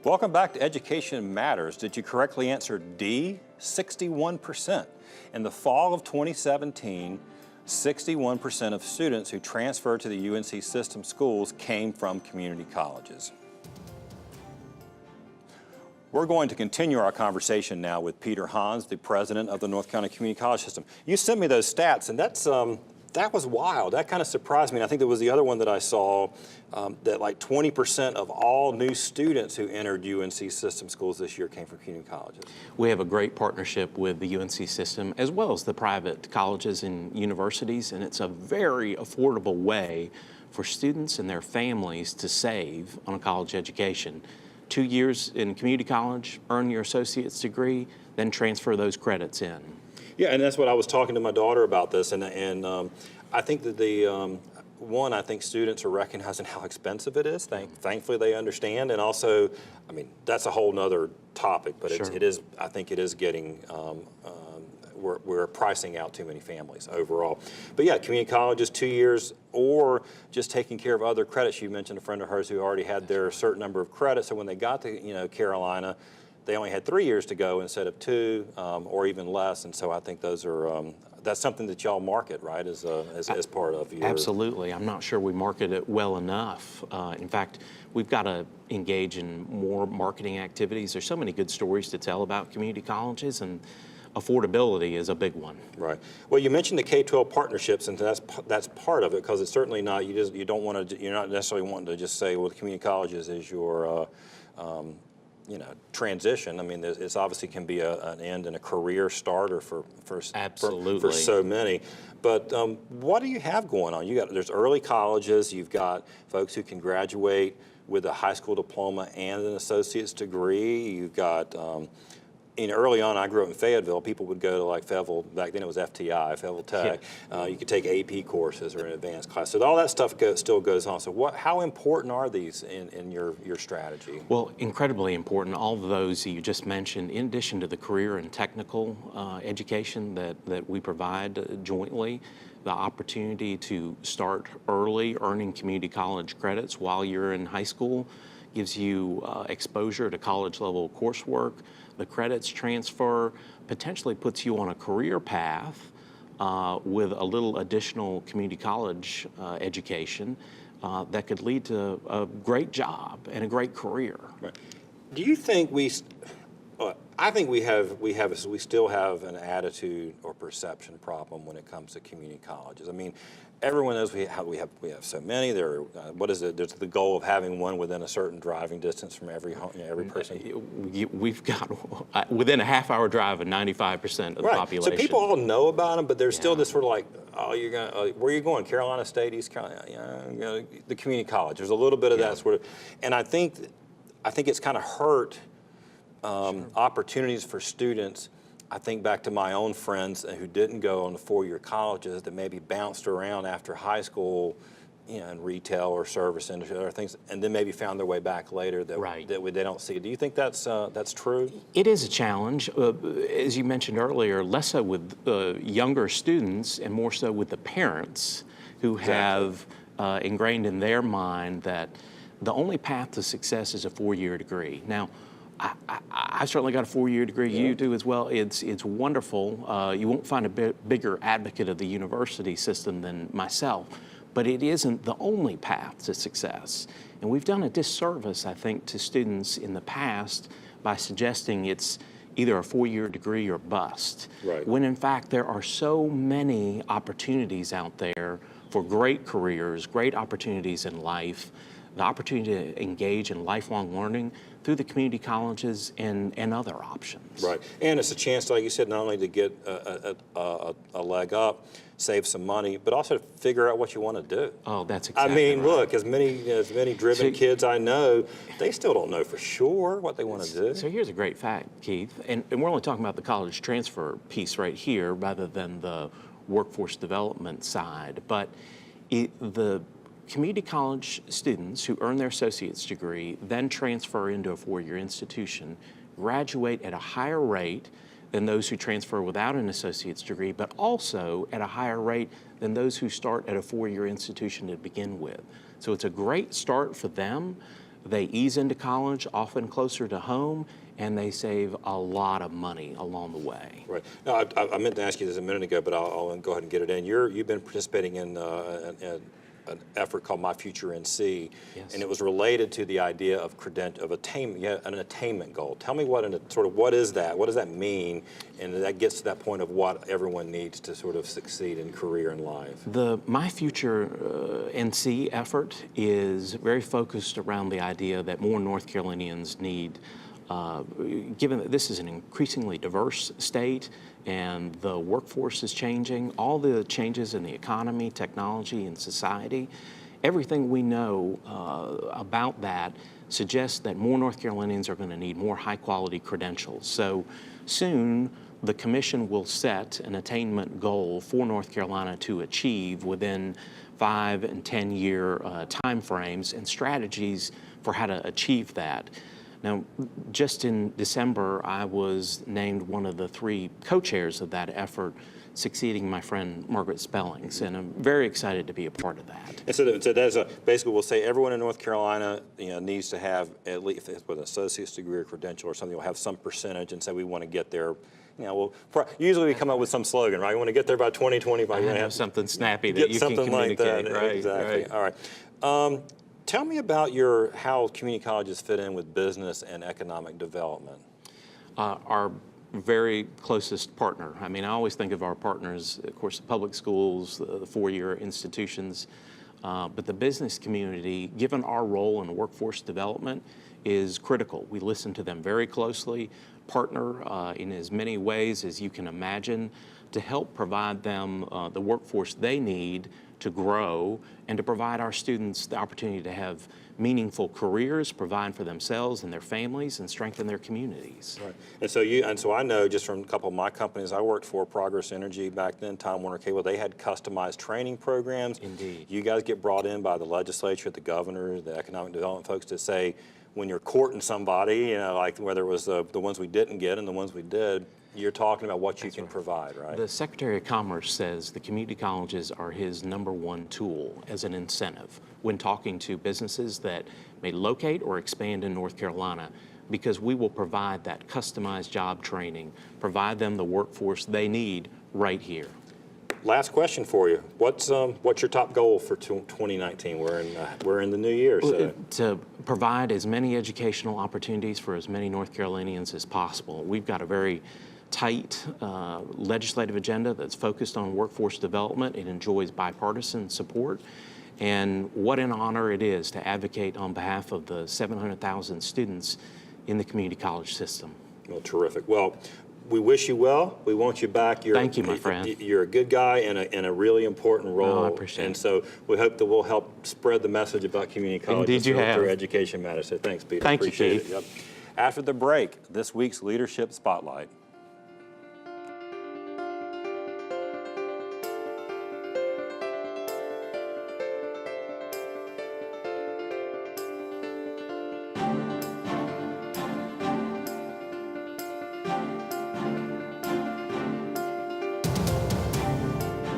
Welcome back to Education Matters. Did you correctly answer D? 61%. In the fall of 2017, 61% of students who transferred to the UNC system schools came from community colleges. We're going to continue our conversation now with Peter Hans, the president of the North Carolina Community College System. You sent me those stats, and that was wild. That kind of surprised me. And I think there was the other one that I saw, that like 20% of all new students who entered UNC system schools this year came from community colleges. We have a great partnership with the UNC system as well as the private colleges and universities, and it's a very affordable way for students and their families to save on a college education. 2 years in community college, earn your associate's degree, then transfer those credits in. Yeah, and that's what I was talking to my daughter about this, and I think that I think students are recognizing how expensive it is. Thankfully, they understand, and also, I mean, that's a whole nother topic, but Sure. I think it is getting, we're pricing out too many families overall. But yeah, community colleges, 2 years, or just taking care of other credits. You mentioned a friend of hers who already had their certain number of credits, so when they got to Carolina, they only had 3 years to go instead of 2, or even less. And so I think those are that's something that y'all market, right, as part of your... Absolutely. I'm not sure we market it well enough. In fact, we've got to engage in more marketing activities. There's so many good stories to tell about community colleges, and affordability is a big one. Right. Well, you mentioned the K-12 partnerships, and that's part of it, because it's certainly not, you're not necessarily wanting to just say, well, the community colleges is your transition. I mean, it's obviously can be an end and a career starter for so many. But what do you have going on? There's early colleges. You've got folks who can graduate with a high school diploma and an associate's degree. You've got early on, I grew up in Fayetteville. People would go to like Fayetteville, back then it was FTI, Fayetteville Tech. Yeah. You could take AP courses or an advanced class. So all that stuff still goes on. So how important are these in your strategy? Well, incredibly important. All of those that you just mentioned, in addition to the career and technical education that we provide jointly, the opportunity to start early earning community college credits while you're in high school gives you exposure to college level coursework. The credits transfer potentially puts you on a career path with a little additional community college education that could lead to a great job and a great career. Right. Do you think I think we still have an attitude or perception problem when it comes to community colleges. I mean, everyone knows we have so many. What is it? There's the goal of having one within a certain driving distance from every person. We've got within a half-hour drive of 95% of the population. So people all know about them, but there's still this sort of like, oh, you're gonna where are you going? Carolina State, East Carolina, the community college. There's a little bit of that sort of, and I think it's kind of hurt. Opportunities for students. I think back to my own friends who didn't go on the four-year colleges that maybe bounced around after high school, in retail or service industry or things, and then maybe found their way back later that they don't see. Do you think that's true? It is a challenge, as you mentioned earlier, less so with younger students and more so with the parents who have ingrained in their mind that the only path to success is a four-year degree. Now, I certainly got a four-year degree. Yeah. You do as well. It's wonderful. You won't find a bigger advocate of the university system than myself, but it isn't the only path to success. And we've done a disservice, I think, to students in the past by suggesting it's either a four-year degree or bust. Right. When in fact there are so many opportunities out there for great careers, great opportunities in life, the opportunity to engage in lifelong learning through the community colleges and other options. Right, and it's a chance, like you said, not only to get a leg up, save some money, but also to figure out what you want to do. Oh, that's exactly I mean, right. look, as many driven kids I know, they still don't know for sure what they want to do. So here's a great fact, Keith, and we're only talking about the college transfer piece right here rather than the workforce development side, but the community college students who earn their associate's degree then transfer into a four-year institution, graduate at a higher rate than those who transfer without an associate's degree, but also at a higher rate than those who start at a four-year institution to begin with. So it's a great start for them. they ease into college, often closer to home, and they save a lot of money along the way. Right. No, I meant to ask you this a minute ago, but I'll go ahead and get it in. You've been participating in an effort called My Future NC, Yes. and it was related to the idea of attainment, an attainment goal. Tell me what is that? What does that mean? And that gets to that point of what everyone needs to sort of succeed in career and life. The My Future NC effort is very focused around the idea that more North Carolinians need, given that this is an increasingly diverse state and the workforce is changing, all the changes in the economy, technology, and society, everything we know about that suggests that more North Carolinians are going to need more high-quality credentials. So soon, the Commission will set an attainment goal for North Carolina to achieve within 5 and 10-year time frames and strategies for how to achieve that. Now, just in December, I was named one of the 3 co-chairs of that effort, succeeding my friend Margaret Spellings, and I'm very excited to be a part of that. And so that's basically we'll say everyone in North Carolina needs to have at least with an associate's degree or credential or something, will have some percentage, and say we want to get there. Usually we come up with some slogan, right? We want to get there by 2025. I have something snappy that you can communicate. Like that. Right, exactly. right. All right. Tell me about how community colleges fit in with business and economic development. Our very closest partner. I mean, I always think of our partners, of course, the public schools, the four-year institutions, but the business community, given our role in workforce development, is critical. We listen to them very closely, partner in as many ways as you can imagine to help provide them the workforce they need to grow and to provide our students the opportunity to have meaningful careers, provide for themselves and their families, and strengthen their communities. Right. And so I know just from a couple of my companies I worked for, Progress Energy back then, Time Warner Cable, they had customized training programs. Indeed. You guys get brought in by the legislature, the governor, the economic development folks to say, when you're courting somebody, like whether it was the ones we didn't get and the ones we did, you're talking about what you can provide, right? The Secretary of Commerce says the community colleges are his #1 tool as an incentive when talking to businesses that may locate or expand in North Carolina, because we will provide that customized job training, provide them the workforce they need right here. Last question for you. What's your top goal for 2019? We're in the new year. So. To provide as many educational opportunities for as many North Carolinians as possible. We've got a very tight legislative agenda that's focused on workforce development. It enjoys bipartisan support. And what an honor it is to advocate on behalf of the 700,000 students in the community college system. Well, terrific. Well, we wish you well. We want you back. Thank you, my friend. You're a good guy in a really important role. I appreciate it. And so we hope that we'll help spread the message about community colleges through education matters. So thanks, Peter. Thank you, Appreciate Keith. it. Yep. After the break, this week's Leadership Spotlight.